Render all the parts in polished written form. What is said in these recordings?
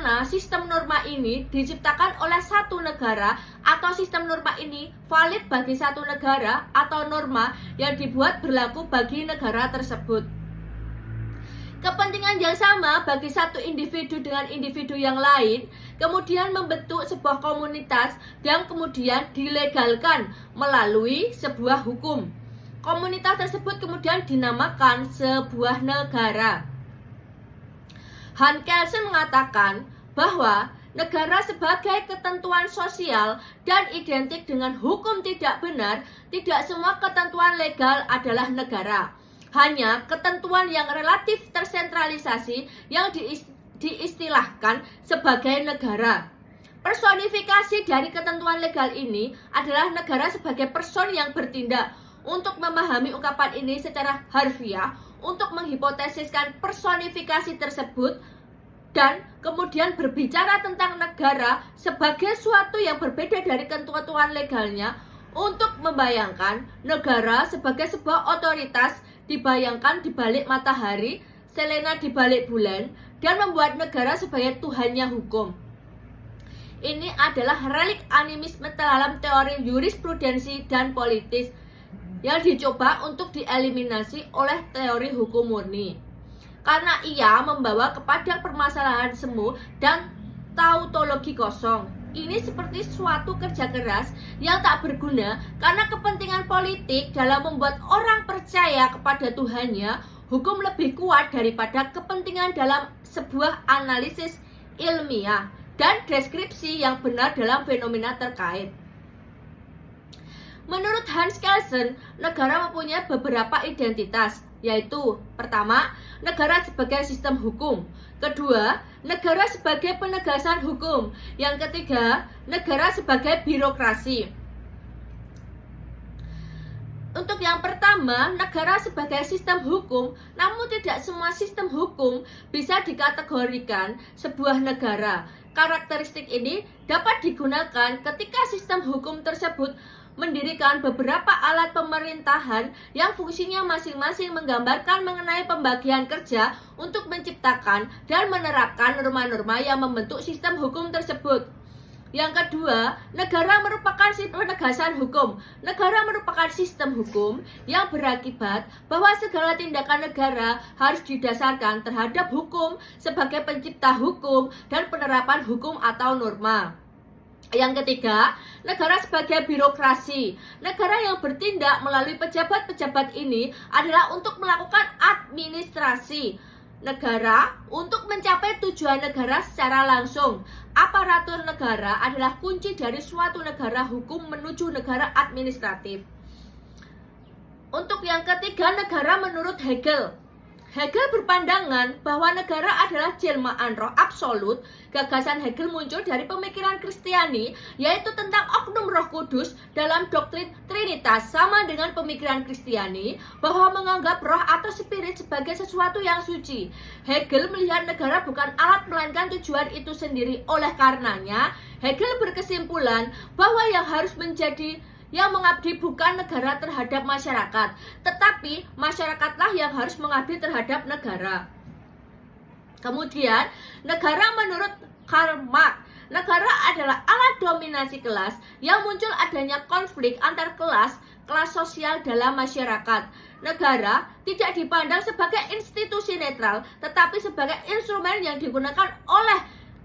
karena sistem norma ini diciptakan oleh satu negara atau sistem norma ini valid bagi satu negara atau norma yang dibuat berlaku bagi negara tersebut. Kepentingan yang sama bagi satu individu dengan individu yang lain kemudian membentuk sebuah komunitas yang kemudian dilegalkan melalui sebuah hukum. Komunitas tersebut kemudian dinamakan sebuah negara. Hans Kelsen mengatakan bahwa negara sebagai ketentuan sosial dan identik dengan hukum tidak benar, tidak semua ketentuan legal adalah negara. Hanya ketentuan yang relatif tersentralisasi yang diistilahkan sebagai negara. Personifikasi dari ketentuan legal ini adalah negara sebagai person yang bertindak. Untuk memahami ungkapan ini secara harfiah, untuk menghipotesiskan personifikasi tersebut, dan kemudian berbicara tentang negara sebagai suatu yang berbeda dari ketentuan legalnya, untuk membayangkan negara sebagai sebuah otoritas dibayangkan di balik matahari, Selena di balik bulan, dan membuat negara sebagai Tuhannya hukum. Ini adalah relik animisme dalam teori jurisprudensi dan politis yang dicoba untuk dieliminasi oleh teori hukum murni. Karena ia membawa kepada permasalahan semu dan tautologi kosong. Ini seperti suatu kerja keras yang tak berguna karena kepentingan politik dalam membuat orang percaya kepada Tuhannya, hukum lebih kuat daripada kepentingan dalam sebuah analisis ilmiah dan deskripsi yang benar dalam fenomena terkait. Menurut Hans Kelsen, negara mempunyai beberapa identitas, yaitu pertama, negara sebagai sistem hukum. Kedua, negara sebagai penegasan hukum. Yang ketiga, negara sebagai birokrasi. Untuk yang pertama, negara sebagai sistem hukum, namun tidak semua sistem hukum bisa dikategorikan sebuah negara. Karakteristik ini dapat digunakan ketika sistem hukum tersebut mendirikan beberapa alat pemerintahan yang fungsinya masing-masing menggambarkan mengenai pembagian kerja untuk menciptakan dan menerapkan norma-norma yang membentuk sistem hukum tersebut. Yang kedua, negara merupakan penegasan hukum. Negara merupakan sistem hukum yang berakibat bahwa segala tindakan negara harus didasarkan terhadap hukum sebagai pencipta hukum dan penerapan hukum atau norma. Yang ketiga, negara sebagai birokrasi. Negara yang bertindak melalui pejabat-pejabat ini adalah untuk melakukan administrasi negara untuk mencapai tujuan negara secara langsung. Aparatur negara adalah kunci dari suatu negara hukum menuju negara administratif. Untuk yang ketiga, negara menurut Hegel. Hegel berpandangan bahwa negara adalah jelmaan roh absolut. Gagasan Hegel muncul dari pemikiran Kristiani, yaitu tentang oknum Roh Kudus dalam doktrin Trinitas, sama dengan pemikiran Kristiani bahwa menganggap roh atau spirit sebagai sesuatu yang suci. Hegel melihat negara bukan alat melainkan tujuan itu sendiri. Oleh karenanya, Hegel berkesimpulan bahwa yang mengabdi bukan negara terhadap masyarakat, tetapi masyarakatlah yang harus mengabdi terhadap negara. Kemudian, negara menurut Karl Marx, negara adalah alat dominasi kelas yang muncul adanya konflik antar kelas sosial dalam masyarakat. Negara tidak dipandang sebagai institusi netral, tetapi sebagai instrumen yang digunakan oleh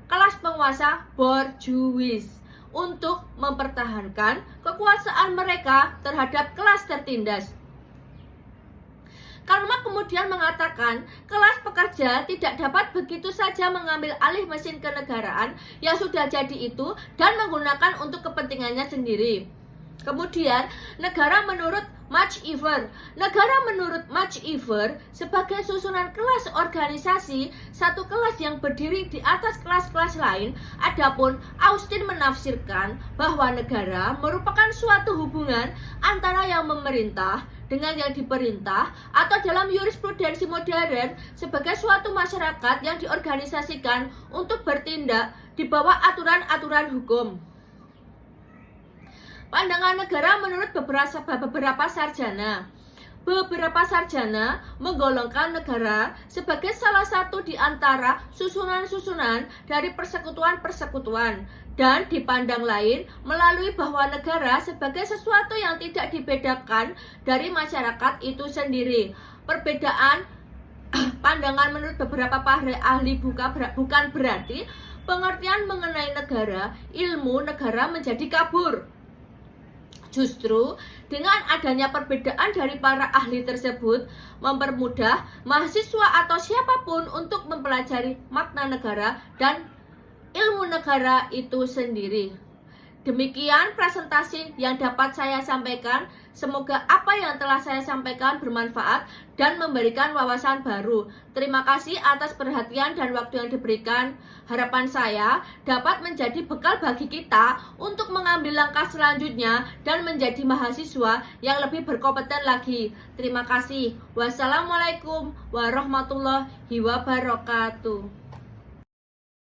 kelas penguasa borjuis untuk mempertahankan kekuasaan mereka terhadap kelas tertindas. Karl Marx kemudian mengatakan kelas pekerja tidak dapat begitu saja mengambil alih mesin kenegaraan yang sudah jadi itu dan menggunakan untuk kepentingannya sendiri. Kemudian, negara menurut Max Weber. Negara menurut Max Weber sebagai susunan kelas organisasi, satu kelas yang berdiri di atas kelas-kelas lain. Adapun Austin menafsirkan bahwa negara merupakan suatu hubungan antara yang memerintah dengan yang diperintah, atau dalam jurisprudensi modern sebagai suatu masyarakat yang diorganisasikan untuk bertindak di bawah aturan-aturan hukum. Pandangan negara menurut beberapa sarjana. beberapa sarjana menggolongkan negara sebagai salah satu di antara susunan-susunan dari persekutuan-persekutuan, dan dipandang lain melalui bahwa negara sebagai sesuatu yang tidak dibedakan dari masyarakat itu sendiri. Perbedaan pandangan menurut beberapa ahli bukan berarti pengertian mengenai negara, ilmu negara menjadi kabur. Justru dengan adanya perbedaan dari para ahli tersebut mempermudah mahasiswa atau siapapun untuk mempelajari makna negara dan ilmu negara itu sendiri. Demikian presentasi yang dapat saya sampaikan. Semoga apa yang telah saya sampaikan bermanfaat dan memberikan wawasan baru. Terima kasih atas perhatian dan waktu yang diberikan. Harapan saya dapat menjadi bekal bagi kita untuk mengambil langkah selanjutnya dan menjadi mahasiswa yang lebih berkompeten lagi. Terima kasih. Wassalamualaikum warahmatullahi wabarakatuh.